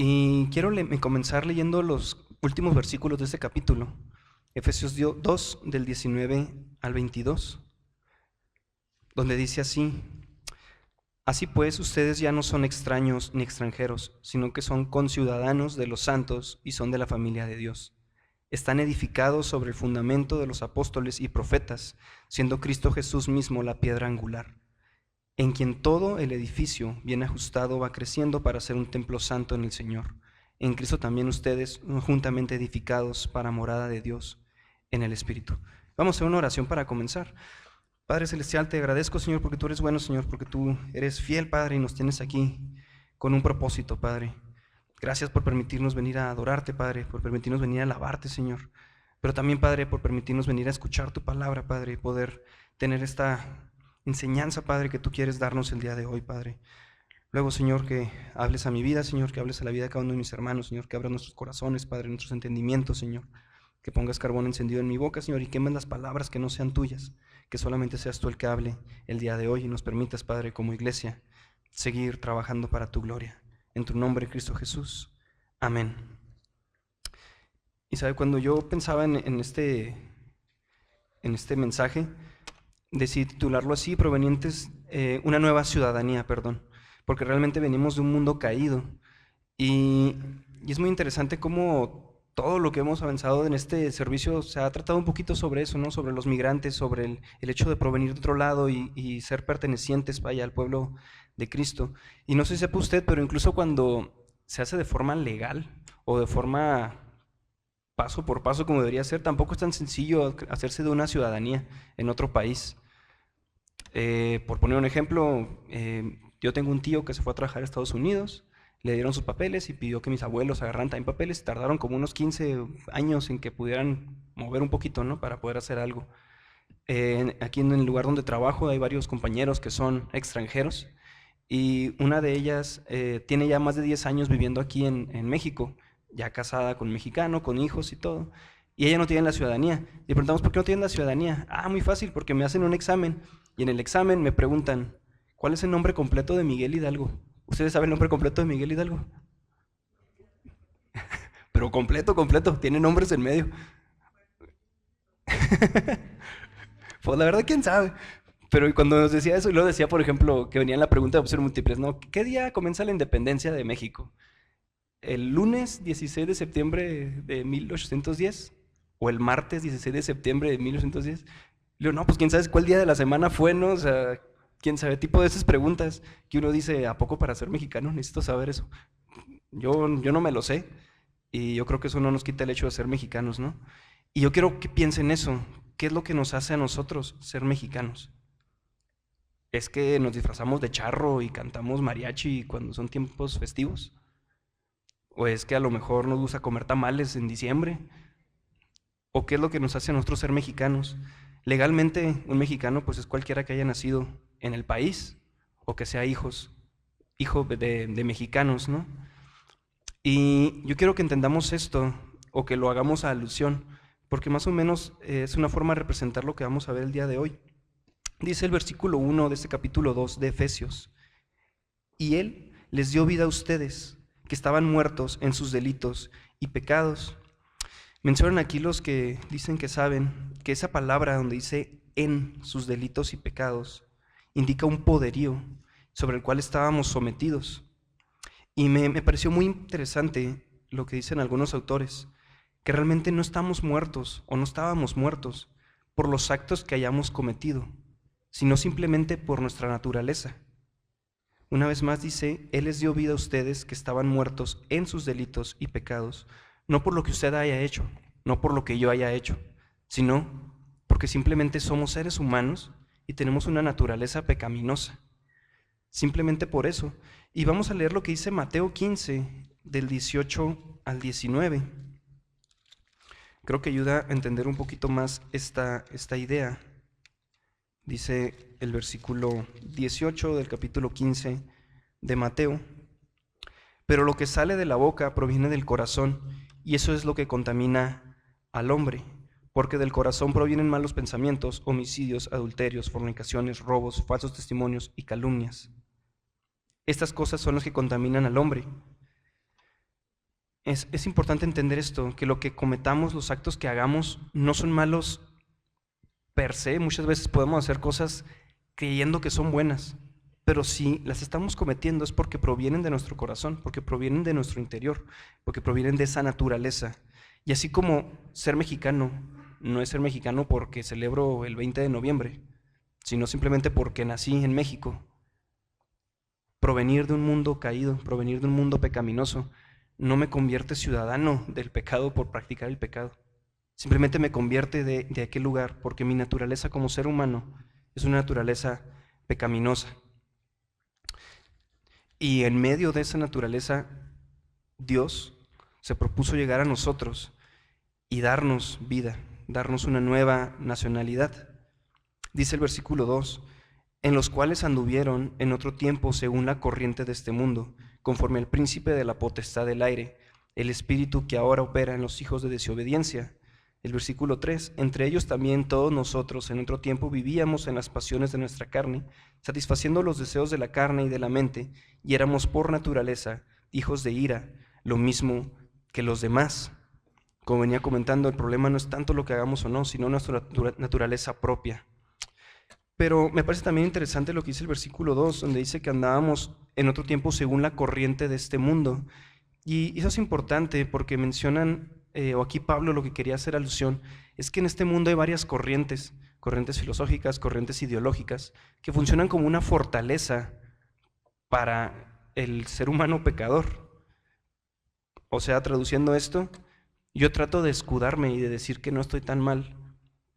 Y quiero comenzar leyendo los últimos versículos de este capítulo, Efesios 2, del 19 al 22, donde dice así: Así pues, ustedes ya no son extraños ni extranjeros, sino que son conciudadanos de los santos y son de la familia de Dios. Están edificados sobre el fundamento de los apóstoles y profetas, siendo Cristo Jesús mismo la piedra angular, en quien todo el edificio bien ajustado va creciendo para ser un templo santo en el Señor. En Cristo también ustedes, juntamente edificados para morada de Dios en el Espíritu. Vamos a hacer una oración para comenzar. Padre Celestial, te agradezco, Señor, porque tú eres bueno, Señor, porque tú eres fiel, Padre, y nos tienes aquí con un propósito, Padre. Gracias por permitirnos venir a adorarte, Padre, por permitirnos venir a alabarte, Señor. Pero también, Padre, por permitirnos venir a escuchar tu palabra, Padre, y poder tener esta enseñanza, Padre, que tú quieres darnos el día de hoy, Padre. Luego, Señor, que hables a mi vida, Señor, que hables a la vida de cada uno de mis hermanos, Señor, que abras nuestros corazones, Padre, nuestros entendimientos, Señor. Que pongas carbón encendido en mi boca, Señor, y quemes las palabras que no sean tuyas, que solamente seas tú el que hable el día de hoy y nos permitas, Padre, como iglesia, seguir trabajando para tu gloria. En tu nombre, Cristo Jesús. Amén. Y sabe, cuando yo pensaba en este mensaje, decidí titularlo así, una nueva ciudadanía, porque realmente venimos de un mundo caído. Y es muy interesante cómo todo lo que hemos avanzado en este servicio se ha tratado un poquito sobre eso, ¿no? Sobre los migrantes, sobre el hecho de provenir de otro lado y ser pertenecientes, vaya, al pueblo de Cristo. Y no sé si sepa usted, pero incluso cuando se hace de forma legal o de forma paso por paso como debería ser, tampoco es tan sencillo hacerse de una ciudadanía en otro país. Por poner un ejemplo, yo tengo un tío que se fue a trabajar a Estados Unidos, le dieron sus papeles y pidió que mis abuelos agarraran también papeles, y tardaron como unos 15 años en que pudieran mover un poquito, ¿no? Para poder hacer algo. Aquí en el lugar donde trabajo hay varios compañeros que son extranjeros y una de ellas tiene ya más de 10 años viviendo aquí en México, ya casada con un mexicano, con hijos y todo, y ella no tiene la ciudadanía. Y preguntamos, ¿por qué no tiene la ciudadanía? Ah, muy fácil, porque me hacen un examen y en el examen me preguntan, ¿cuál es el nombre completo de Miguel Hidalgo? ¿Ustedes saben el nombre completo de Miguel Hidalgo? Pero completo, completo, tiene nombres en medio. Pues la verdad, quién sabe. Pero cuando nos decía eso, y luego decía, por ejemplo, que venía en la pregunta de opciones múltiples, ¿no? ¿Qué día comienza la independencia de México? ¿El lunes 16 de septiembre de 1810? ¿O el martes 16 de septiembre de 1810? Le digo, no, pues quién sabe cuál día de la semana fue, ¿no? O sea, quién sabe, tipo de esas preguntas que uno dice, ¿a poco para ser mexicano necesito saber eso? Yo no me lo sé, y yo creo que eso no nos quita el hecho de ser mexicanos, ¿no? Y yo quiero que piensen eso. ¿Qué es lo que nos hace a nosotros ser mexicanos? ¿Es que nos disfrazamos de charro y cantamos mariachi cuando son tiempos festivos? ¿O es que a lo mejor nos gusta comer tamales en diciembre? ¿O qué es lo que nos hace a nosotros ser mexicanos? Legalmente, un mexicano pues es cualquiera que haya nacido en el país o que sea hijo de mexicanos, ¿no? Y yo quiero que entendamos esto o que lo hagamos a alusión, porque más o menos es una forma de representar lo que vamos a ver el día de hoy. Dice el versículo 1 de este capítulo 2 de Efesios: y Él les dio vida a ustedes, que estaban muertos en sus delitos y pecados. Mencionan aquí los que dicen que saben que esa palabra donde dice en sus delitos y pecados indica un poderío sobre el cual estábamos sometidos. Y me pareció muy interesante lo que dicen algunos autores, que realmente no estamos muertos o no estábamos muertos por los actos que hayamos cometido, sino simplemente por nuestra naturaleza. Una vez más dice, Él les dio vida a ustedes que estaban muertos en sus delitos y pecados, no por lo que usted haya hecho, no por lo que yo haya hecho, sino porque simplemente somos seres humanos y tenemos una naturaleza pecaminosa. Simplemente por eso. Y vamos a leer lo que dice Mateo 15, del 18 al 19. Creo que ayuda a entender un poquito más esta idea. Dice el versículo 18 del capítulo 15 de Mateo: pero lo que sale de la boca proviene del corazón, y eso es lo que contamina al hombre, porque del corazón provienen malos pensamientos, homicidios, adulterios, fornicaciones, robos, falsos testimonios y calumnias. Estas cosas son las que contaminan al hombre. Es importante entender esto, que lo que cometamos, los actos que hagamos, no son malos per se. Muchas veces podemos hacer cosas creyendo que son buenas, pero si las estamos cometiendo es porque provienen de nuestro corazón, porque provienen de nuestro interior, porque provienen de esa naturaleza. Y así como ser mexicano no es ser mexicano porque celebro el 20 de noviembre, sino simplemente porque nací en México. Provenir de un mundo caído, provenir de un mundo pecaminoso, no me convierte ciudadano del pecado por practicar el pecado. Simplemente me convierte de aquel lugar porque mi naturaleza como ser humano es una naturaleza pecaminosa. Y en medio de esa naturaleza, Dios se propuso llegar a nosotros y darnos vida, darnos una nueva nacionalidad. Dice el versículo 2, en los cuales anduvieron en otro tiempo según la corriente de este mundo, conforme al príncipe de la potestad del aire, el espíritu que ahora opera en los hijos de desobediencia. El versículo 3, entre ellos también todos nosotros en otro tiempo vivíamos en las pasiones de nuestra carne, satisfaciendo los deseos de la carne y de la mente, y éramos por naturaleza hijos de ira, lo mismo que los demás. Como venía comentando, el problema no es tanto lo que hagamos o no, sino nuestra naturaleza propia. Pero me parece también interesante lo que dice el versículo 2, donde dice que andábamos en otro tiempo según la corriente de este mundo. Y eso es importante porque mencionan, o aquí Pablo lo que quería hacer alusión, es que en este mundo hay varias corrientes, corrientes filosóficas, corrientes ideológicas, que funcionan como una fortaleza para el ser humano pecador. O sea, traduciendo esto, yo trato de escudarme y de decir que no estoy tan mal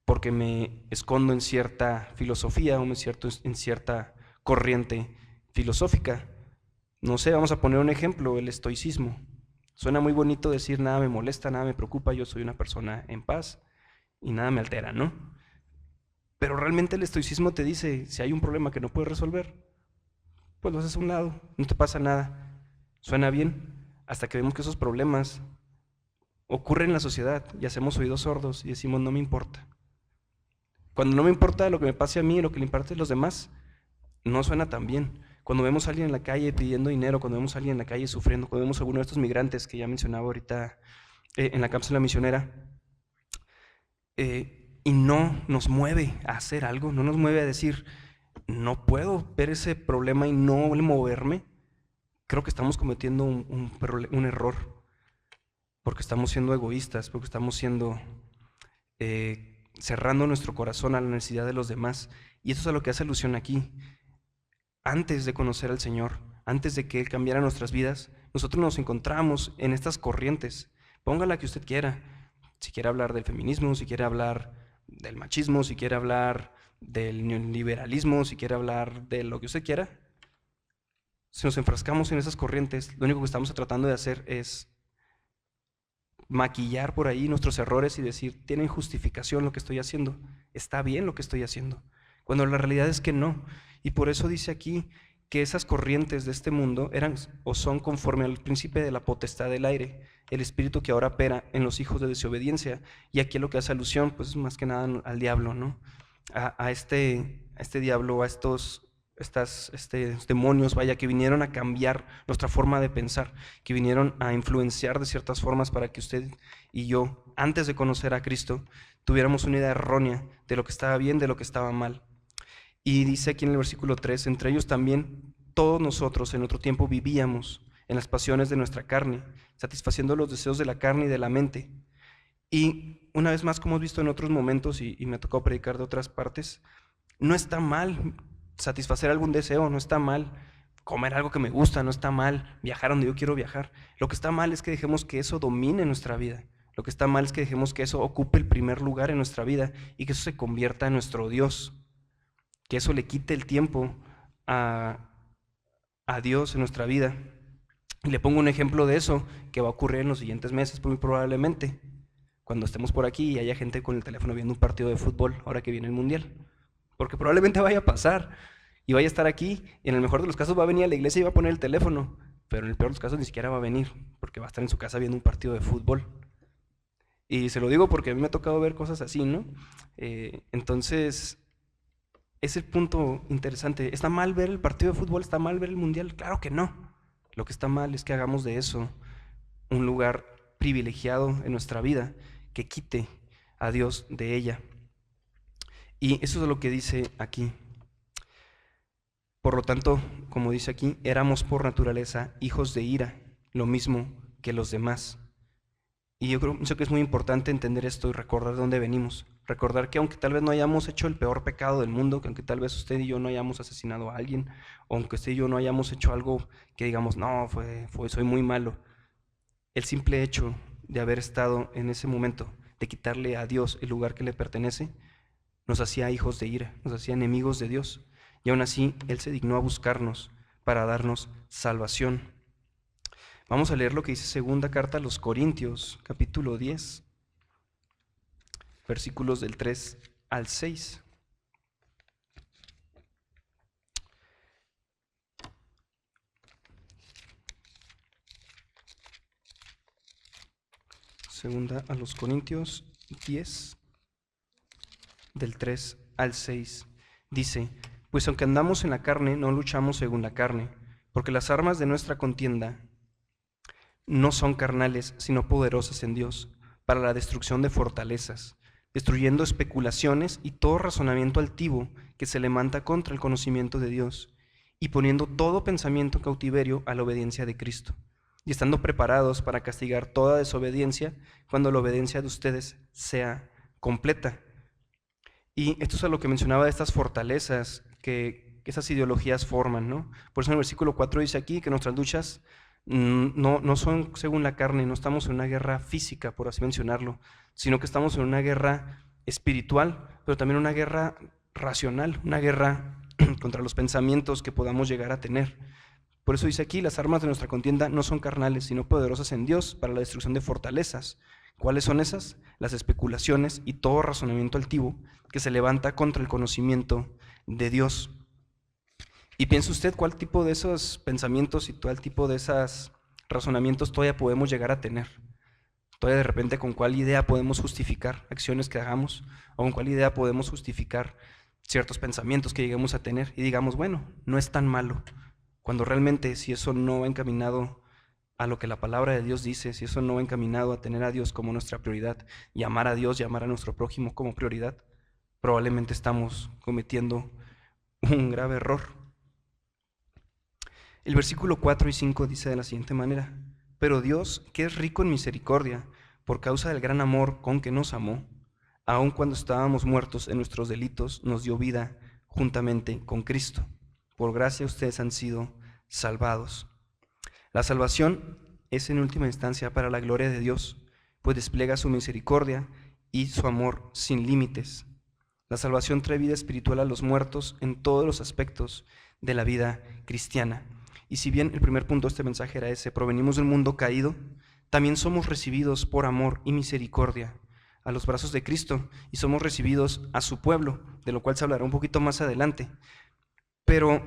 porque me escondo en cierta filosofía o en cierta corriente filosófica. No sé, vamos a poner un ejemplo, el estoicismo. Suena muy bonito decir nada me molesta, nada me preocupa, yo soy una persona en paz y nada me altera, ¿no? Pero realmente el estoicismo te dice, si hay un problema que no puedes resolver, pues lo haces a un lado, no te pasa nada. Suena bien, hasta que vemos que esos problemas ocurren en la sociedad y hacemos oídos sordos y decimos no me importa. Cuando no me importa lo que me pase a mí, lo que le importa a los demás, no suena tan bien. Cuando vemos a alguien en la calle pidiendo dinero, cuando vemos a alguien en la calle sufriendo, cuando vemos a alguno de estos migrantes que ya mencionaba ahorita en la cápsula misionera, y no nos mueve a hacer algo, no nos mueve a decir, no puedo ver ese problema y no moverme, creo que estamos cometiendo un error, porque estamos siendo egoístas, porque estamos siendo cerrando nuestro corazón a la necesidad de los demás. Y eso es a lo que hace alusión aquí. Antes de conocer al Señor, antes de que Él cambiara nuestras vidas, nosotros nos encontramos en estas corrientes. Ponga la que usted quiera. Si quiere hablar del feminismo, si quiere hablar del machismo, si quiere hablar del neoliberalismo, si quiere hablar de lo que usted quiera. Si nos enfrascamos en esas corrientes, lo único que estamos tratando de hacer es maquillar por ahí nuestros errores y decir, tienen justificación lo que estoy haciendo, está bien lo que estoy haciendo, cuando la realidad es que no. Y por eso dice aquí que esas corrientes de este mundo eran o son conforme al príncipe de la potestad del aire, el espíritu que ahora opera en los hijos de desobediencia. Y aquí lo que hace alusión, pues es más que nada al diablo, ¿no? A este diablo, a estos demonios, vaya, que vinieron a cambiar nuestra forma de pensar, que vinieron a influenciar de ciertas formas para que usted y yo, antes de conocer a Cristo, tuviéramos una idea errónea de lo que estaba bien, de lo que estaba mal. Y dice aquí en el versículo 3, entre ellos también todos nosotros en otro tiempo vivíamos en las pasiones de nuestra carne, satisfaciendo los deseos de la carne y de la mente. Y una vez más, como hemos visto en otros momentos, y me ha tocado predicar de otras partes, no está mal satisfacer algún deseo, no está mal comer algo que me gusta, no está mal viajar donde yo quiero viajar. Lo que está mal es que dejemos que eso domine nuestra vida. Lo que está mal es que dejemos que eso ocupe el primer lugar en nuestra vida y que eso se convierta en nuestro Dios. Que eso le quite el tiempo a Dios en nuestra vida. Y le pongo un ejemplo de eso que va a ocurrir en los siguientes meses, muy probablemente, cuando estemos por aquí y haya gente con el teléfono viendo un partido de fútbol, ahora que viene el Mundial. Porque probablemente vaya a pasar y vaya a estar aquí, y en el mejor de los casos va a venir a la iglesia y va a poner el teléfono, pero en el peor de los casos ni siquiera va a venir, porque va a estar en su casa viendo un partido de fútbol. Y se lo digo porque a mí me ha tocado ver cosas así, ¿no? Entonces, es el punto interesante. ¿Está mal ver el partido de fútbol? ¿Está mal ver el Mundial? Claro que no. Lo que está mal es que hagamos de eso un lugar privilegiado en nuestra vida que quite a Dios de ella. Y eso es lo que dice aquí. Por lo tanto, como dice aquí, éramos por naturaleza hijos de ira, lo mismo que los demás. Y yo pienso que es muy importante entender esto y recordar de dónde venimos. Recordar que aunque tal vez no hayamos hecho el peor pecado del mundo, que aunque tal vez usted y yo no hayamos asesinado a alguien, o aunque usted y yo no hayamos hecho algo que digamos, no, soy muy malo, el simple hecho de haber estado en ese momento, de quitarle a Dios el lugar que le pertenece, nos hacía hijos de ira, nos hacía enemigos de Dios. Y aún así, Él se dignó a buscarnos para darnos salvación. Vamos a leer lo que dice segunda carta a los Corintios, capítulo 10, versículos del 3 al 6. Segunda a los Corintios 10, del 3 al 6. Dice: pues aunque andamos en la carne, no luchamos según la carne, porque las armas de nuestra contienda no son carnales, sino poderosas en Dios, para la destrucción de fortalezas, destruyendo especulaciones y todo razonamiento altivo que se levanta contra el conocimiento de Dios, y poniendo todo pensamiento cautiverio a la obediencia de Cristo, y estando preparados para castigar toda desobediencia cuando la obediencia de ustedes sea completa. Y esto es a lo que mencionaba de estas fortalezas que esas ideologías forman, ¿no? Por eso en el versículo 4 dice aquí que nuestras luchas no son según la carne, no estamos en una guerra física, por así mencionarlo, sino que estamos en una guerra espiritual, pero también una guerra racional, una guerra contra los pensamientos que podamos llegar a tener. Por eso dice aquí, las armas de nuestra contienda no son carnales, sino poderosas en Dios para la destrucción de fortalezas. ¿Cuáles son esas? Las especulaciones y todo razonamiento altivo que se levanta contra el conocimiento de Dios. Y piensa usted cuál tipo de esos pensamientos y todo el tipo de esos razonamientos todavía podemos llegar a tener. Todavía de repente con cuál idea podemos justificar acciones que hagamos, o con cuál idea podemos justificar ciertos pensamientos que lleguemos a tener y digamos, bueno, no es tan malo. Cuando realmente si eso no va encaminado a lo que la palabra de Dios dice, si eso no va encaminado a tener a Dios como nuestra prioridad y amar a Dios y amar a nuestro prójimo como prioridad, probablemente estamos cometiendo un grave error. El versículo 4 y 5 dice de la siguiente manera: pero Dios, que es rico en misericordia, por causa del gran amor con que nos amó, aun cuando estábamos muertos en nuestros delitos, nos dio vida juntamente con Cristo. Por gracia ustedes han sido salvados. La salvación es en última instancia para la gloria de Dios, pues despliega su misericordia y su amor sin límites. La salvación trae vida espiritual a los muertos en todos los aspectos de la vida cristiana. Y si bien el primer punto de este mensaje era ese, provenimos del mundo caído, también somos recibidos por amor y misericordia a los brazos de Cristo y somos recibidos a su pueblo, de lo cual se hablará un poquito más adelante. Pero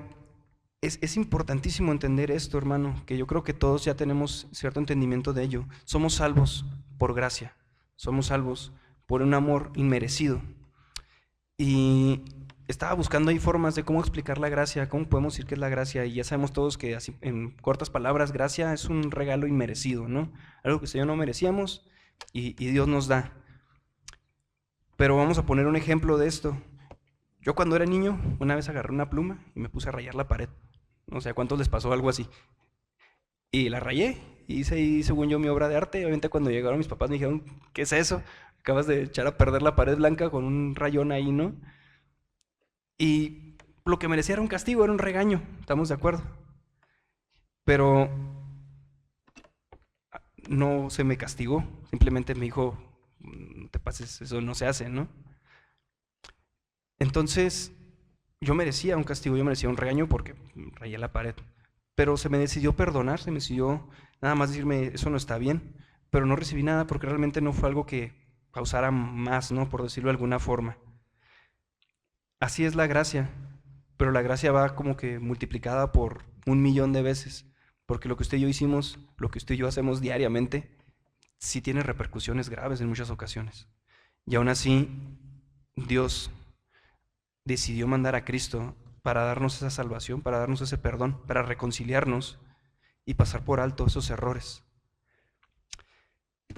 es importantísimo entender esto, hermano, que yo creo que todos ya tenemos cierto entendimiento de ello. Somos salvos por gracia, somos salvos por un amor inmerecido. Y estaba buscando ahí formas de cómo explicar la gracia, cómo podemos decir que es la gracia, y ya sabemos todos que así, en cortas palabras, gracia es un regalo inmerecido, ¿no? Algo que usted y yo no merecíamos y Dios nos da. Pero vamos a poner un ejemplo de esto. Yo cuando era niño, una vez agarré una pluma y me puse a rayar la pared. No sé a cuántos les pasó algo así. Y la rayé, y hice ahí, según yo, mi obra de arte. Obviamente cuando llegaron mis papás me dijeron, ¿qué es eso? Acabas de echar a perder la pared blanca con un rayón ahí, ¿no? Y lo que merecía era un castigo, era un regaño, ¿estamos de acuerdo? Pero no se me castigó, simplemente me dijo, no te pases, eso no se hace, ¿no? Entonces, yo merecía un castigo, yo merecía un regaño porque rayé la pared. Pero se me decidió perdonar, se me decidió nada más decirme, eso no está bien, pero no recibí nada porque realmente no fue algo que causara más, ¿no? Por decirlo de alguna forma. Así es la gracia, pero la gracia va como que multiplicada por 1.000.000 de veces, porque lo que usted y yo hicimos, lo que usted y yo hacemos diariamente, sí tiene repercusiones graves en muchas ocasiones. Y aún así, Dios decidió mandar a Cristo para darnos esa salvación, para darnos ese perdón, para reconciliarnos y pasar por alto esos errores.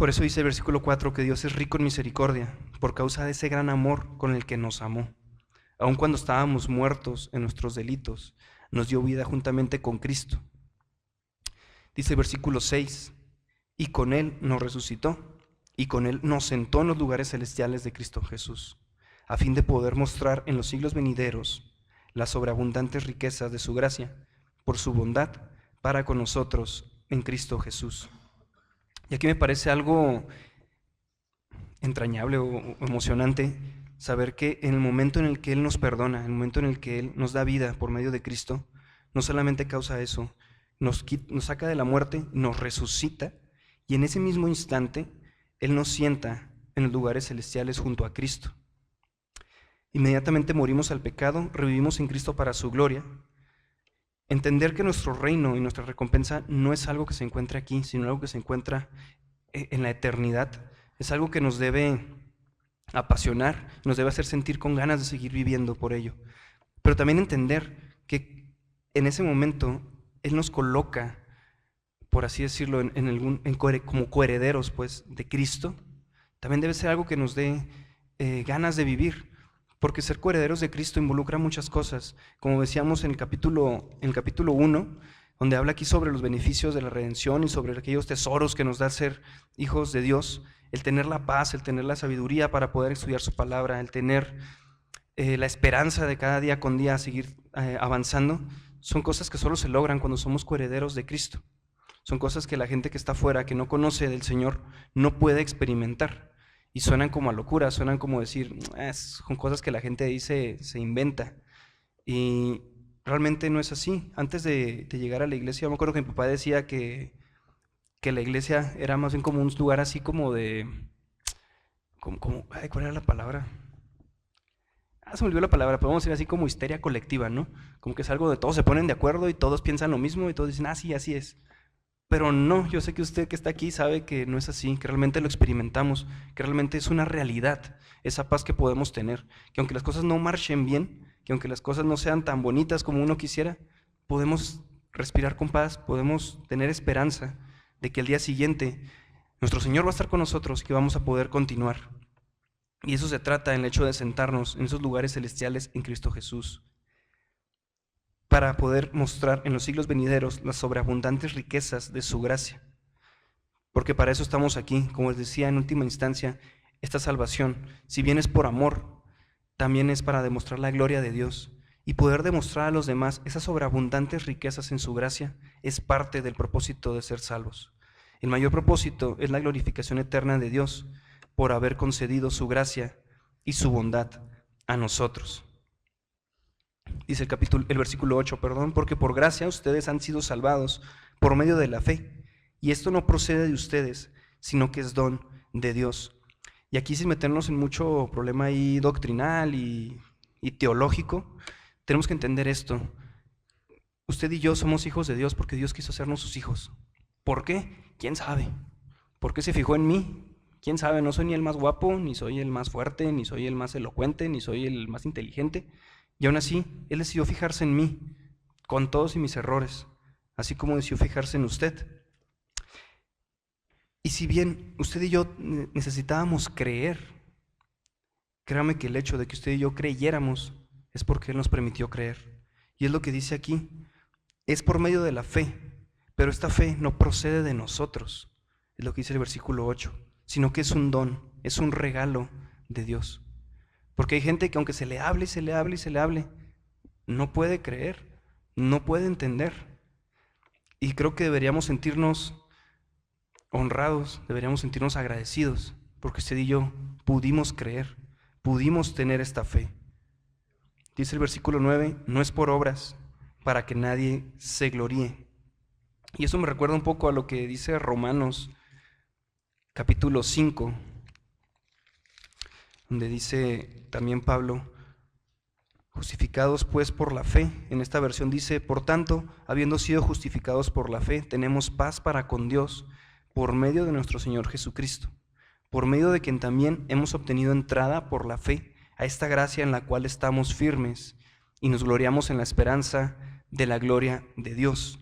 Por eso dice el versículo 4 que Dios es rico en misericordia, por causa de ese gran amor con el que nos amó. Aun cuando estábamos muertos en nuestros delitos, nos dio vida juntamente con Cristo. Dice el versículo 6, y con Él nos resucitó, y con Él nos sentó en los lugares celestiales de Cristo Jesús, a fin de poder mostrar en los siglos venideros las sobreabundantes riquezas de su gracia, por su bondad para con nosotros en Cristo Jesús. Y aquí me parece algo entrañable o emocionante saber que en el momento en el que Él nos perdona, en el momento en el que Él nos da vida por medio de Cristo, no solamente causa eso, nos saca de la muerte, nos resucita, y en ese mismo instante Él nos sienta en los lugares celestiales junto a Cristo. Inmediatamente morimos al pecado, revivimos en Cristo para su gloria. Entender que nuestro reino y nuestra recompensa no es algo que se encuentra aquí, sino algo que se encuentra en la eternidad, es algo que nos debe apasionar, nos debe hacer sentir con ganas de seguir viviendo por ello. Pero también entender que en ese momento Él nos coloca, por así decirlo, como coherederos pues, de Cristo, también debe ser algo que nos dé ganas de vivir. Porque ser coherederos de Cristo involucra muchas cosas, como decíamos en el capítulo 1, donde habla aquí sobre los beneficios de la redención y sobre aquellos tesoros que nos da ser hijos de Dios, el tener la paz, el tener la sabiduría para poder estudiar su palabra, el tener la esperanza de cada día con día seguir avanzando, son cosas que solo se logran cuando somos coherederos de Cristo. Son cosas que la gente que está afuera, que no conoce del Señor, no puede experimentar. Y suenan como a locura, suenan como decir, son cosas que la gente dice, se inventa. Y realmente no es así. Antes de llegar a la iglesia, yo me acuerdo que mi papá decía que la iglesia era más bien como un lugar así como de... ¿cuál era la palabra? Se me olvidó la palabra, podemos decir así como histeria colectiva, ¿no? Como que es algo de todos se ponen de acuerdo y todos piensan lo mismo y todos dicen, sí, así es. Pero no, yo sé que usted que está aquí sabe que no es así, que realmente lo experimentamos, que realmente es una realidad, esa paz que podemos tener, que aunque las cosas no marchen bien, que aunque las cosas no sean tan bonitas como uno quisiera, podemos respirar con paz, podemos tener esperanza de que el día siguiente nuestro Señor va a estar con nosotros y que vamos a poder continuar. Y eso se trata en el hecho de sentarnos en esos lugares celestiales en Cristo Jesús, para poder mostrar en los siglos venideros las sobreabundantes riquezas de su gracia. Porque para eso estamos aquí, como les decía en última instancia, esta salvación, si bien es por amor, también es para demostrar la gloria de Dios y poder demostrar a los demás esas sobreabundantes riquezas en su gracia es parte del propósito de ser salvos. El mayor propósito es la glorificación eterna de Dios por haber concedido su gracia y su bondad a nosotros. Dice el versículo 8, porque por gracia ustedes han sido salvados por medio de la fe, y esto no procede de ustedes, sino que es don de Dios. Y aquí, sin meternos en mucho problema ahí doctrinal y teológico, tenemos que entender esto. Usted y yo somos hijos de Dios porque Dios quiso hacernos sus hijos. ¿Por qué? ¿Quién sabe? ¿Por qué se fijó en mí? ¿Quién sabe? No soy ni el más guapo, ni soy el más fuerte, ni soy el más elocuente, ni soy el más inteligente. Y aún así, Él decidió fijarse en mí, con todos y mis errores, así como decidió fijarse en usted. Y si bien usted y yo necesitábamos creer, créame que el hecho de que usted y yo creyéramos es porque Él nos permitió creer. Y es lo que dice aquí, es por medio de la fe, pero esta fe no procede de nosotros, es lo que dice el versículo 8, sino que es un don, es un regalo de Dios. Porque hay gente que aunque se le hable, se le hable y se le hable, no puede creer, no puede entender. Y creo que deberíamos sentirnos honrados, deberíamos sentirnos agradecidos, porque usted y yo pudimos creer, pudimos tener esta fe. Dice el versículo 9, no es por obras, para que nadie se gloríe. Y eso me recuerda un poco a lo que dice Romanos, capítulo 5, donde dice también Pablo, justificados pues por la fe. En esta versión dice, por tanto, habiendo sido justificados por la fe, tenemos paz para con Dios por medio de nuestro Señor Jesucristo, por medio de quien también hemos obtenido entrada por la fe a esta gracia en la cual estamos firmes y nos gloriamos en la esperanza de la gloria de Dios.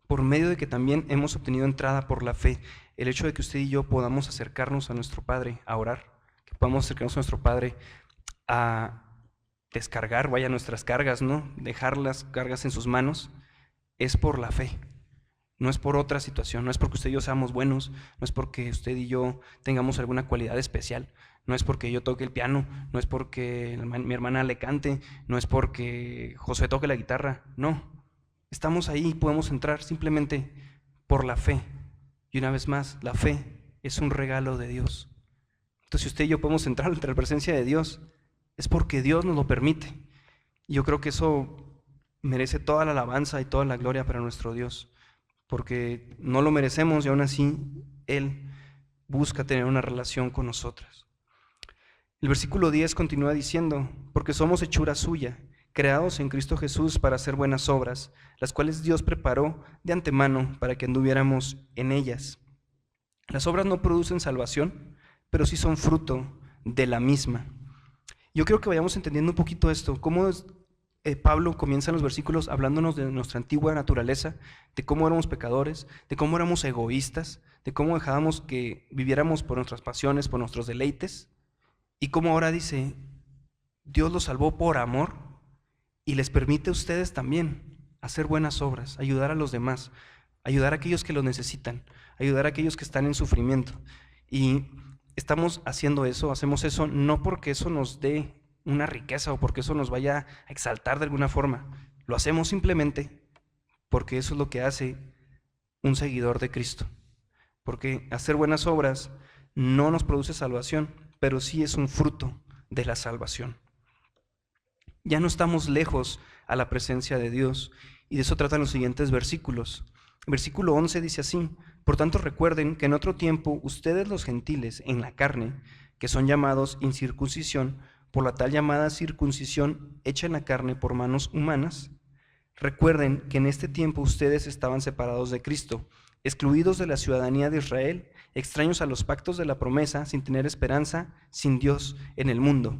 Por medio de que también hemos obtenido entrada por la fe el hecho de que usted y yo podamos acercarnos a nuestro Padre a orar, que podamos acercarnos a nuestro Padre a descargar, nuestras cargas, ¿no? Dejar las cargas en sus manos, es por la fe. No es por otra situación, no es porque usted y yo seamos buenos, no es porque usted y yo tengamos alguna cualidad especial, no es porque yo toque el piano, no es porque mi hermana le cante, no es porque José toque la guitarra, no. Estamos ahí y podemos entrar simplemente por la fe. Y una vez más, la fe es un regalo de Dios. Entonces, si usted y yo podemos entrar ante la presencia de Dios, es porque Dios nos lo permite. Y yo creo que eso merece toda la alabanza y toda la gloria para nuestro Dios, porque no lo merecemos y aún así Él busca tener una relación con nosotros. El versículo 10 continúa diciendo, porque somos hechura suya, creados en Cristo Jesús para hacer buenas obras, las cuales Dios preparó de antemano para que anduviéramos en ellas. Las obras no producen salvación, pero sí son fruto de la misma. Yo creo que vayamos entendiendo un poquito esto, cómo Pablo comienza en los versículos hablándonos de nuestra antigua naturaleza, de cómo éramos pecadores, de cómo éramos egoístas, de cómo dejábamos que viviéramos por nuestras pasiones, por nuestros deleites, y cómo ahora dice, Dios los salvó por amor y les permite a ustedes también hacer buenas obras, ayudar a los demás, ayudar a aquellos que lo necesitan, ayudar a aquellos que están en sufrimiento. Y estamos haciendo eso, hacemos eso no porque eso nos dé una riqueza o porque eso nos vaya a exaltar de alguna forma. Lo hacemos simplemente porque eso es lo que hace un seguidor de Cristo. Porque hacer buenas obras no nos produce salvación, pero sí es un fruto de la salvación. Ya no estamos lejos a la presencia de Dios, y de eso tratan los siguientes versículos. El versículo 11 dice así, por tanto recuerden que en otro tiempo ustedes los gentiles en la carne, que son llamados incircuncisión, por la tal llamada circuncisión hecha en la carne por manos humanas, recuerden que en este tiempo ustedes estaban separados de Cristo, excluidos de la ciudadanía de Israel, extraños a los pactos de la promesa, sin tener esperanza, sin Dios en el mundo.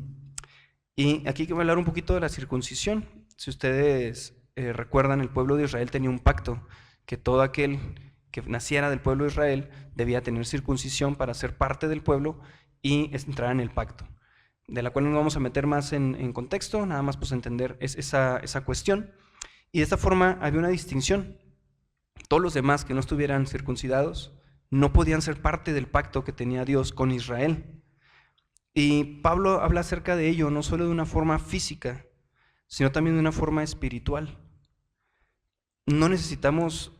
Y aquí quiero hablar un poquito de la circuncisión. Si ustedes recuerdan, el pueblo de Israel tenía un pacto, que todo aquel que naciera del pueblo de Israel debía tener circuncisión para ser parte del pueblo y entrar en el pacto, de la cual no nos vamos a meter más en contexto, nada más pues entender esa cuestión. Y de esta forma había una distinción. Todos los demás que no estuvieran circuncidados no podían ser parte del pacto que tenía Dios con Israel. Y Pablo habla acerca de ello no solo de una forma física, sino también de una forma espiritual. No necesitamos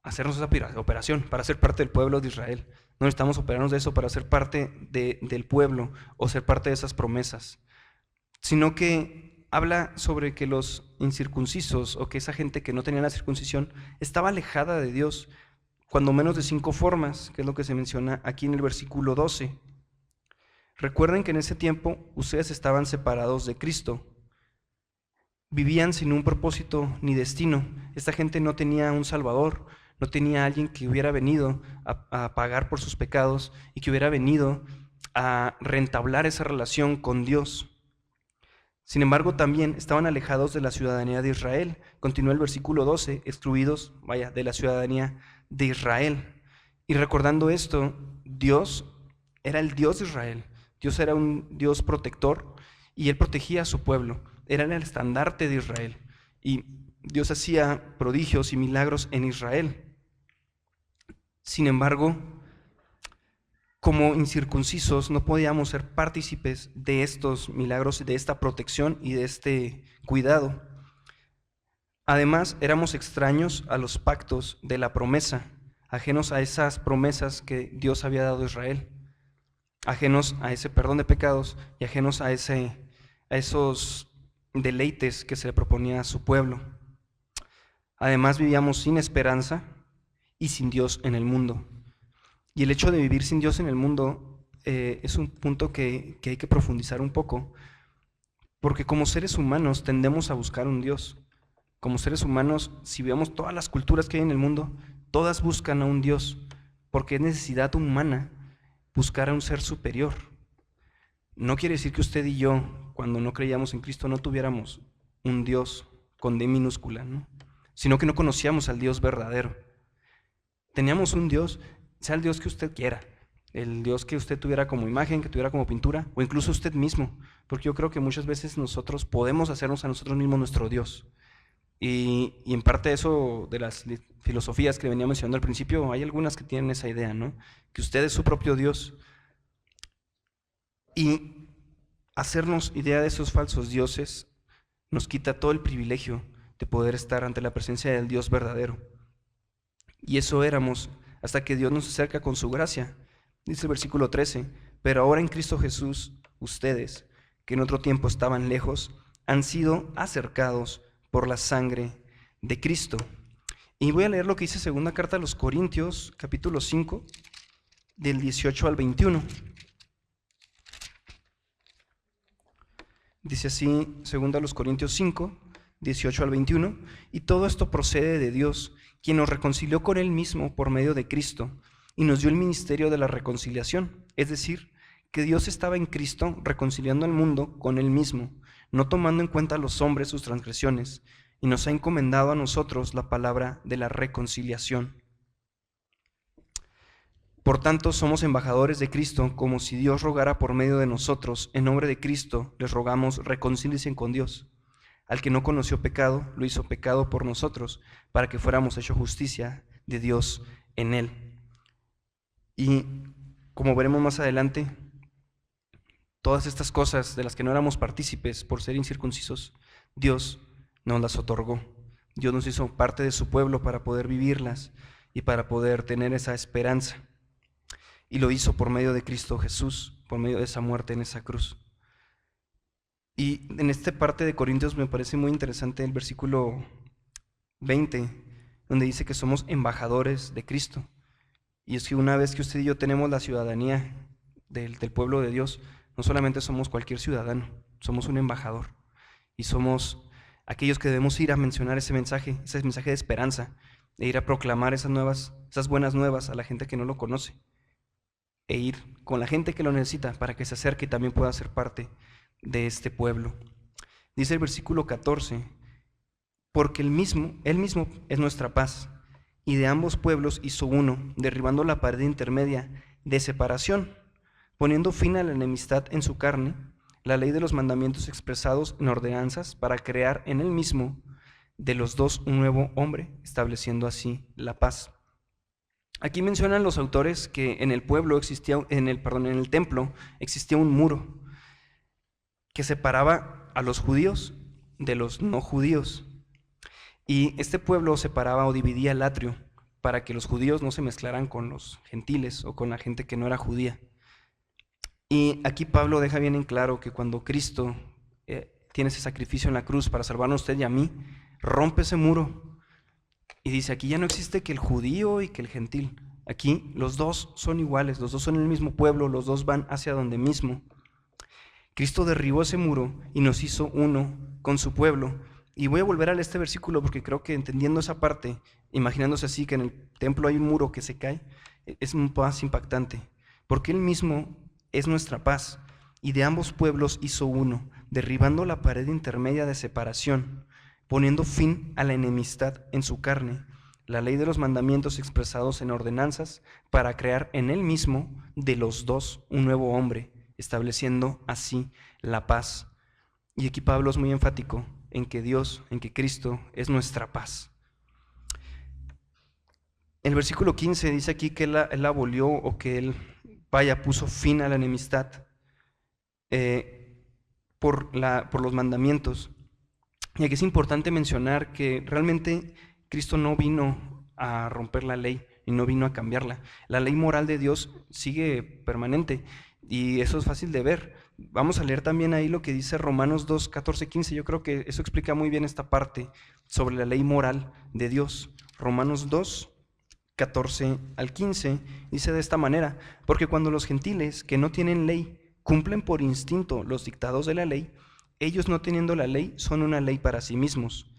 hacernos esa operación para ser parte del pueblo de Israel. No necesitamos operarnos de eso para ser parte del pueblo o ser parte de esas promesas, sino que habla sobre que los incircuncisos o que esa gente que no tenía la circuncisión estaba alejada de Dios, cuando menos de 5 formas, que es lo que se menciona aquí en el versículo 12. Recuerden que en ese tiempo ustedes estaban separados de Cristo, vivían sin un propósito ni destino. Esta gente no tenía un Salvador, no tenía alguien que hubiera venido a pagar por sus pecados y que hubiera venido a reentablar esa relación con Dios. Sin embargo, también estaban alejados de la ciudadanía de Israel. Continúa el versículo 12, excluidos, de la ciudadanía de Israel. Y recordando esto, Dios era el Dios de Israel. Dios era un Dios protector y Él protegía a su pueblo. Era el estandarte de Israel. Y Dios hacía prodigios y milagros en Israel. Sin embargo, como incircuncisos no podíamos ser partícipes de estos milagros, de esta protección y de este cuidado. Además, éramos extraños a los pactos de la promesa, ajenos a esas promesas que Dios había dado a Israel, ajenos a ese perdón de pecados y ajenos a esos deleites que se le proponía a su pueblo. Además, vivíamos sin esperanza y sin Dios en el mundo. Y el hecho de vivir sin Dios en el mundo es un punto que hay que profundizar un poco, porque como seres humanos tendemos a buscar un Dios. Como seres humanos, si vemos todas las culturas que hay en el mundo, todas buscan a un Dios, porque es necesidad humana buscar a un ser superior. No quiere decir que usted y yo, cuando no creíamos en Cristo, no tuviéramos un Dios con D minúscula, ¿no? Sino que no conocíamos al Dios verdadero. Teníamos un Dios sea el Dios que usted quiera, el Dios que usted tuviera como imagen, que tuviera como pintura, o incluso usted mismo, porque yo creo que muchas veces nosotros podemos hacernos a nosotros mismos nuestro Dios. Y en parte de eso, de las filosofías que venía mencionando al principio, hay algunas que tienen esa idea, ¿no? Que usted es su propio Dios. Y hacernos idea de esos falsos dioses nos quita todo el privilegio de poder estar ante la presencia del Dios verdadero. Y eso éramos hasta que Dios nos acerca con su gracia. Dice el versículo 13, pero ahora en Cristo Jesús, ustedes, que en otro tiempo estaban lejos, han sido acercados por la sangre de Cristo. Y voy a leer lo que dice segunda carta a los Corintios, capítulo 5, del 18 al 21. Dice así, segunda a los Corintios 5, 18 al 21, y todo esto procede de Dios, quien nos reconcilió con Él mismo por medio de Cristo, y nos dio el ministerio de la reconciliación, es decir, que Dios estaba en Cristo reconciliando al mundo con Él mismo, no tomando en cuenta a los hombres sus transgresiones, y nos ha encomendado a nosotros la palabra de la reconciliación. Por tanto, somos embajadores de Cristo, como si Dios rogara por medio de nosotros. En nombre de Cristo les rogamos, reconcíliense con Dios. Al que no conoció pecado, lo hizo pecado por nosotros, para que fuéramos hechos justicia de Dios en él. Y como veremos más adelante, todas estas cosas de las que no éramos partícipes por ser incircuncisos, Dios nos las otorgó. Dios nos hizo parte de su pueblo para poder vivirlas y para poder tener esa esperanza. Y lo hizo por medio de Cristo Jesús, por medio de esa muerte en esa cruz. Y en esta parte de Corintios me parece muy interesante el versículo 20, donde dice que somos embajadores de Cristo. Y es que una vez que usted y yo tenemos la ciudadanía del pueblo de Dios, no solamente somos cualquier ciudadano, somos un embajador. Y somos aquellos que debemos ir a mencionar ese mensaje de esperanza, e ir a proclamar esas buenas nuevas a la gente que no lo conoce, e ir con la gente que lo necesita para que se acerque y también pueda ser parte de este pueblo. Dice el versículo 14, porque Él mismo es nuestra paz, y de ambos pueblos hizo uno, derribando la pared intermedia de separación, poniendo fin a la enemistad en su carne, la ley de los mandamientos expresados en ordenanzas, para crear en Él mismo de los dos un nuevo hombre, estableciendo así la paz. Aquí mencionan los autores que en el pueblo en el templo existía un muro que separaba a los judíos de los no judíos. Y este pueblo separaba o dividía el atrio para que los judíos no se mezclaran con los gentiles o con la gente que no era judía. Y aquí Pablo deja bien en claro que cuando Cristo tiene ese sacrificio en la cruz para salvarnos a usted y a mí, rompe ese muro. Y dice, aquí ya no existe que el judío y que el gentil. Aquí los dos son iguales, los dos son el mismo pueblo, los dos van hacia donde mismo. Cristo derribó ese muro y nos hizo uno con su pueblo. Y voy a volver a este versículo porque creo que entendiendo esa parte, imaginándose así que en el templo hay un muro que se cae, es un más impactante. Porque Él mismo es nuestra paz y de ambos pueblos hizo uno, derribando la pared intermedia de separación, poniendo fin a la enemistad en su carne, la ley de los mandamientos expresados en ordenanzas, para crear en Él mismo de los dos un nuevo hombre, estableciendo así la paz. Y aquí Pablo es muy enfático en que Dios, en que Cristo es nuestra paz. El versículo 15 dice aquí que Él abolió o que Él, puso fin a la enemistad por los mandamientos. Y aquí es importante mencionar que realmente Cristo no vino a romper la ley y no vino a cambiarla. La ley moral de Dios sigue permanente y eso es fácil de ver. Vamos a leer también ahí lo que dice Romanos 2, 14, 15. Yo creo que eso explica muy bien esta parte sobre la ley moral de Dios. Romanos 2, 14 al 15 dice de esta manera: porque cuando los gentiles que no tienen ley cumplen por instinto los dictados de la ley, ellos no teniendo la ley son una ley para sí mismos,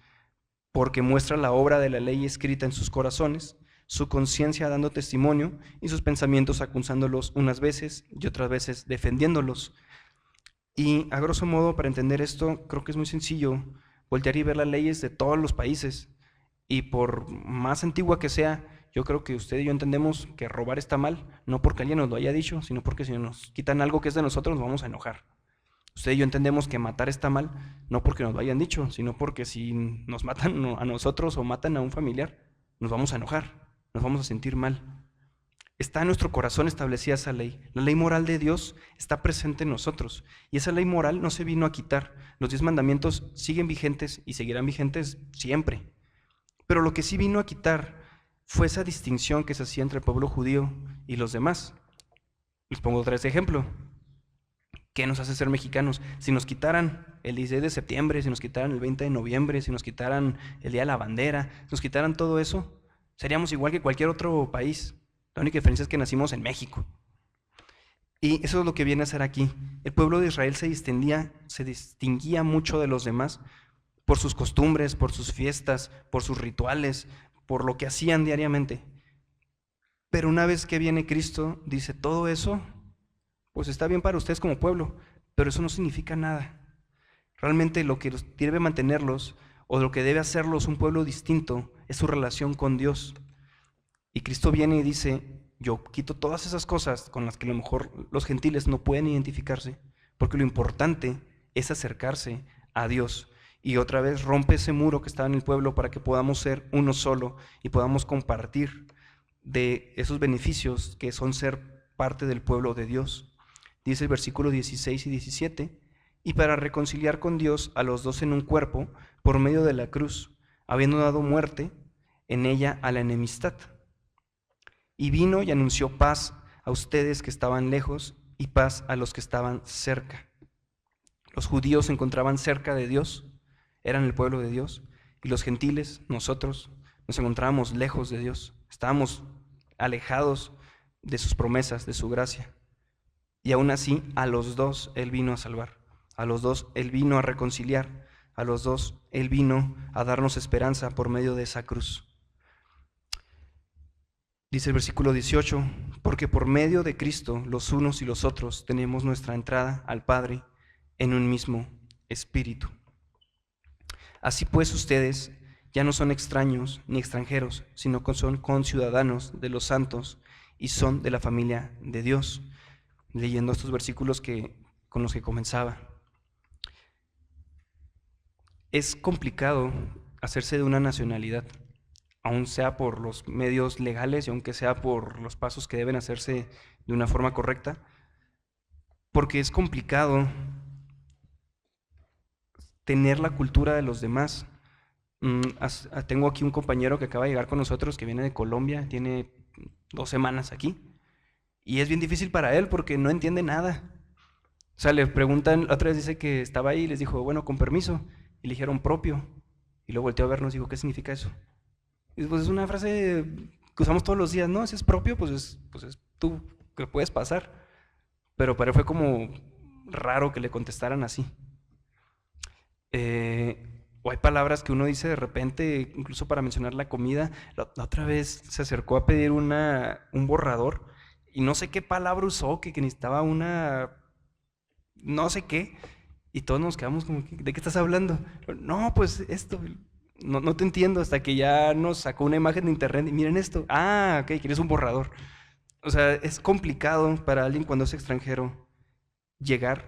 porque muestra la obra de la ley escrita en sus corazones, su conciencia dando testimonio y sus pensamientos acusándolos unas veces y otras veces defendiéndolos. Y a grosso modo, para entender esto, creo que es muy sencillo voltear y ver las leyes de todos los países, y por más antigua que sea, yo creo que usted y yo entendemos que robar está mal, no porque alguien nos lo haya dicho, sino porque si nos quitan algo que es de nosotros nos vamos a enojar. Usted y yo entendemos que matar está mal, no porque nos lo hayan dicho, sino porque si nos matan a nosotros o matan a un familiar, nos vamos a enojar, nos vamos a sentir mal. Está en nuestro corazón establecida esa ley. La ley moral de Dios está presente en nosotros. Y esa ley moral no se vino a quitar. Los 10 mandamientos siguen vigentes y seguirán vigentes siempre. Pero lo que sí vino a quitar fue esa distinción que se hacía entre el pueblo judío y los demás. Les pongo otra vez de ejemplo. ¿Qué nos hace ser mexicanos? Si nos quitaran el 16 de septiembre, si nos quitaran el 20 de noviembre, si nos quitaran el Día de la Bandera, si nos quitaran todo eso, seríamos igual que cualquier otro país. La única diferencia es que nacimos en México. Y eso es lo que viene a ser aquí. El pueblo de Israel se distinguía mucho de los demás por sus costumbres, por sus fiestas, por sus rituales, por lo que hacían diariamente. Pero una vez que viene Cristo, dice, todo eso, pues está bien para ustedes como pueblo, pero eso no significa nada. Realmente lo que debe mantenerlos, o lo que debe hacerlos un pueblo distinto, es su relación con Dios. Y Cristo viene y dice, yo quito todas esas cosas con las que a lo mejor los gentiles no pueden identificarse, porque lo importante es acercarse a Dios. Y otra vez rompe ese muro que estaba en el pueblo para que podamos ser uno solo y podamos compartir de esos beneficios que son ser parte del pueblo de Dios. Dice el versículo 16 y 17, y para reconciliar con Dios a los dos en un cuerpo por medio de la cruz, habiendo dado muerte en ella a la enemistad. Y vino y anunció paz a ustedes que estaban lejos y paz a los que estaban cerca. Los judíos se encontraban cerca de Dios, eran el pueblo de Dios, y los gentiles, nosotros, nos encontrábamos lejos de Dios, estábamos alejados de sus promesas, de su gracia. Y aún así, a los dos Él vino a salvar, a los dos Él vino a reconciliar, a los dos Él vino a darnos esperanza por medio de esa cruz. Dice el versículo 18, porque por medio de Cristo los unos y los otros tenemos nuestra entrada al Padre en un mismo espíritu. Así pues ustedes ya no son extraños ni extranjeros, sino que son conciudadanos de los santos y son de la familia de Dios. Leyendo estos versículos con los que comenzaba. Es complicado hacerse de una nacionalidad, aun sea por los medios legales y aunque sea por los pasos que deben hacerse de una forma correcta, porque es complicado tener la cultura de los demás. Tengo aquí un compañero que acaba de llegar con nosotros, que viene de Colombia, tiene 2 semanas aquí, y es bien difícil para él porque no entiende nada. O sea, le preguntan, la otra vez dice que estaba ahí y les dijo, bueno, con permiso, y le dijeron propio, y luego volteó a vernos y dijo, ¿qué significa eso? Y pues es una frase que usamos todos los días, ¿no? Si es propio, pues es tú que puedes pasar. Pero para él fue como raro que le contestaran así. O hay palabras que uno dice de repente, incluso para mencionar la comida. La otra vez se acercó a pedir un borrador y no sé qué palabra usó, que necesitaba no sé qué, y todos nos quedamos como, ¿de qué estás hablando? No, pues esto, no te entiendo, hasta que ya nos sacó una imagen de internet y miren esto, ok, quieres un borrador. O sea, es complicado para alguien cuando es extranjero llegar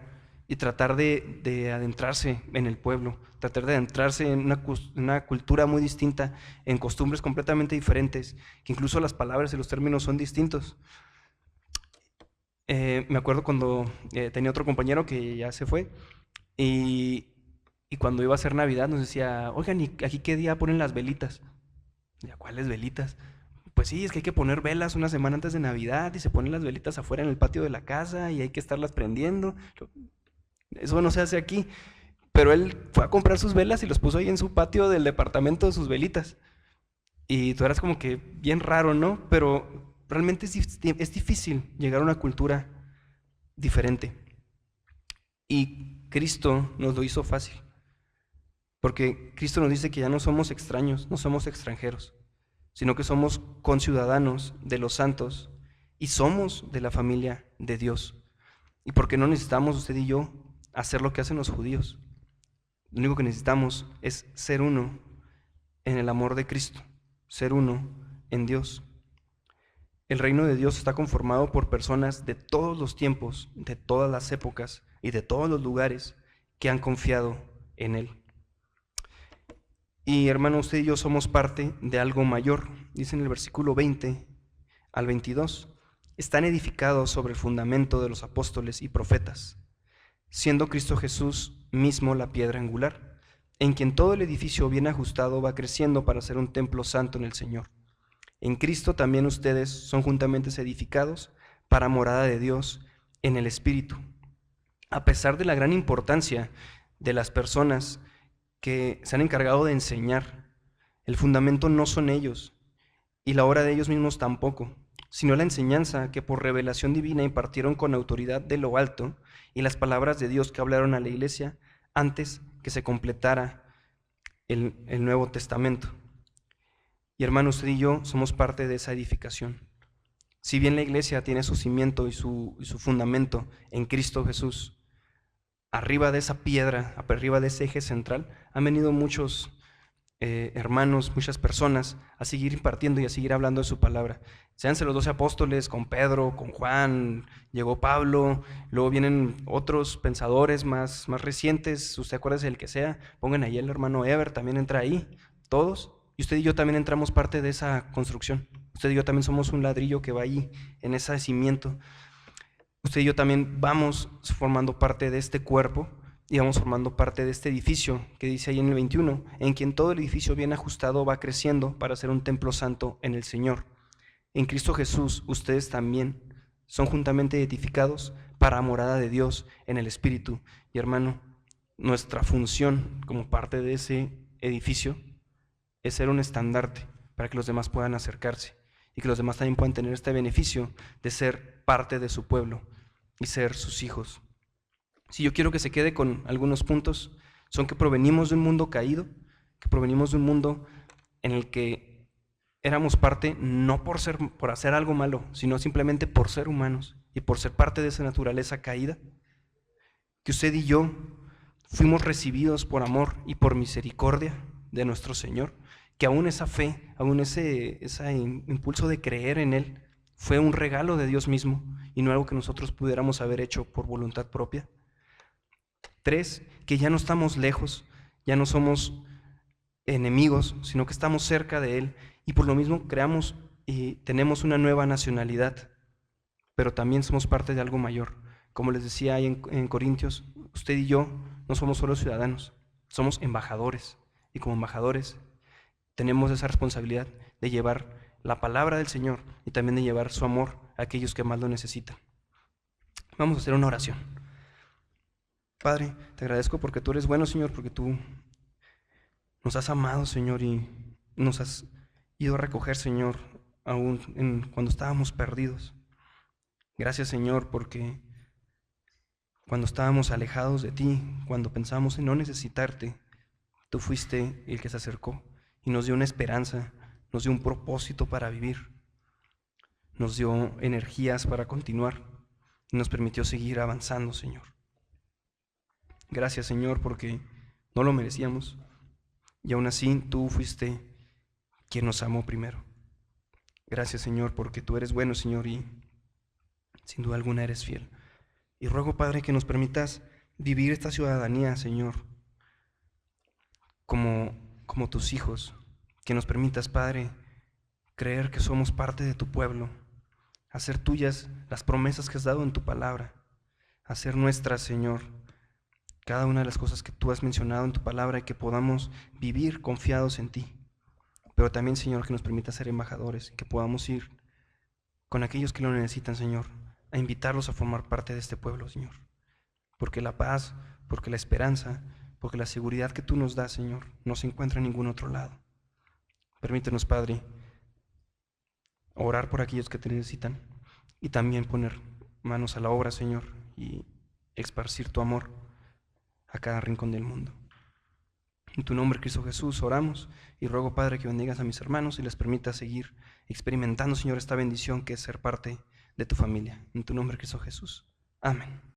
y tratar de adentrarse en el pueblo, tratar de adentrarse en una cultura muy distinta, en costumbres completamente diferentes, que incluso las palabras y los términos son distintos. Me acuerdo cuando tenía otro compañero que ya se fue y cuando iba a ser Navidad nos decía, oigan, ¿y aquí qué día ponen las velitas? Ya, ¿cuáles velitas? Pues sí, es que hay que poner velas una semana antes de Navidad y se ponen las velitas afuera en el patio de la casa y hay que estarlas prendiendo. Eso no se hace aquí. Pero él fue a comprar sus velas y los puso ahí en su patio del departamento de sus velitas. Y tú eras como que bien raro, ¿no? Pero realmente es difícil llegar a una cultura diferente. Y Cristo nos lo hizo fácil. Porque Cristo nos dice que ya no somos extraños, no somos extranjeros, sino que somos conciudadanos de los santos y somos de la familia de Dios. ¿Y por qué no necesitamos usted y yo hacer lo que hacen los judíos? Lo único que necesitamos es ser uno en el amor de Cristo, ser uno en Dios. El reino de Dios está conformado por personas de todos los tiempos, de todas las épocas y de todos los lugares que han confiado en Él. Y hermano, usted y yo somos parte de algo mayor. Dice en el versículo 20 al 22, están edificados sobre el fundamento de los apóstoles y profetas, siendo Cristo Jesús mismo la piedra angular, en quien todo el edificio bien ajustado va creciendo para ser un templo santo en el Señor. En Cristo también ustedes son juntamente edificados para morada de Dios en el Espíritu. A pesar de la gran importancia de las personas que se han encargado de enseñar, el fundamento no son ellos, y la obra de ellos mismos tampoco, sino la enseñanza que por revelación divina impartieron con autoridad de lo alto, y las palabras de Dios que hablaron a la iglesia antes que se completara el Nuevo Testamento. Y hermano, usted y yo somos parte de esa edificación. Si bien la iglesia tiene su cimiento y su fundamento en Cristo Jesús, arriba de esa piedra, arriba de ese eje central, han venido muchos hermanos, muchas personas a seguir impartiendo y a seguir hablando de su palabra. Séanse los 12 apóstoles, con Pedro, con Juan, llegó Pablo, luego vienen otros pensadores más recientes, usted acuérdese del que sea, pongan ahí el hermano Eber, también entra ahí, todos. Y usted y yo también entramos parte de esa construcción. Usted y yo también somos un ladrillo que va ahí, en ese cimiento. Usted y yo también vamos formando parte de este cuerpo y vamos formando parte de este edificio que dice ahí en el 21, en quien todo el edificio bien ajustado va creciendo para ser un templo santo en el Señor. En Cristo Jesús ustedes también son juntamente edificados para morada de Dios en el Espíritu. Y hermano, nuestra función como parte de ese edificio es ser un estandarte para que los demás puedan acercarse y que los demás también puedan tener este beneficio de ser parte de su pueblo y ser sus hijos. Si yo quiero que se quede con algunos puntos, son que provenimos de un mundo caído, que provenimos de un mundo en el que éramos parte no por hacer algo malo, sino simplemente por ser humanos y por ser parte de esa naturaleza caída, que usted y yo fuimos recibidos por amor y por misericordia de nuestro Señor, que aún esa fe, aún ese impulso de creer en Él fue un regalo de Dios mismo y no algo que nosotros pudiéramos haber hecho por voluntad propia. 3, que ya no estamos lejos, ya no somos enemigos, sino que estamos cerca de Él y por lo mismo creamos y tenemos una nueva nacionalidad, pero también somos parte de algo mayor. Como les decía ahí en Corintios, usted y yo no somos solo ciudadanos, somos embajadores y como embajadores tenemos esa responsabilidad de llevar la palabra del Señor y también de llevar su amor a aquellos que más lo necesitan. Vamos a hacer una oración. Padre, te agradezco porque tú eres bueno, Señor, porque tú nos has amado, Señor, y nos has ido a recoger, Señor, aún cuando estábamos perdidos. Gracias, Señor, porque cuando estábamos alejados de ti, cuando pensábamos en no necesitarte, tú fuiste el que se acercó y nos dio una esperanza, nos dio un propósito para vivir, nos dio energías para continuar y nos permitió seguir avanzando, Señor. Gracias, Señor, porque no lo merecíamos y aún así tú fuiste quien nos amó primero. Gracias, Señor, porque tú eres bueno, Señor, y sin duda alguna eres fiel. Y ruego, Padre, que nos permitas vivir esta ciudadanía, Señor, como tus hijos, que nos permitas, Padre, creer que somos parte de tu pueblo, hacer tuyas las promesas que has dado en tu palabra, hacer nuestras, Señor, cada una de las cosas que tú has mencionado en tu palabra y que podamos vivir confiados en ti. Pero también, Señor, que nos permita ser embajadores, que podamos ir con aquellos que lo necesitan, Señor, a invitarlos a formar parte de este pueblo, Señor. Porque la paz, porque la esperanza, porque la seguridad que tú nos das, Señor, no se encuentra en ningún otro lado. Permítenos, Padre, orar por aquellos que te necesitan y también poner manos a la obra, Señor, y esparcir tu amor a cada rincón del mundo. En tu nombre, Cristo Jesús, oramos y ruego, Padre, que bendigas a mis hermanos y les permitas seguir experimentando, Señor, esta bendición que es ser parte de tu familia. En tu nombre, Cristo Jesús. Amén.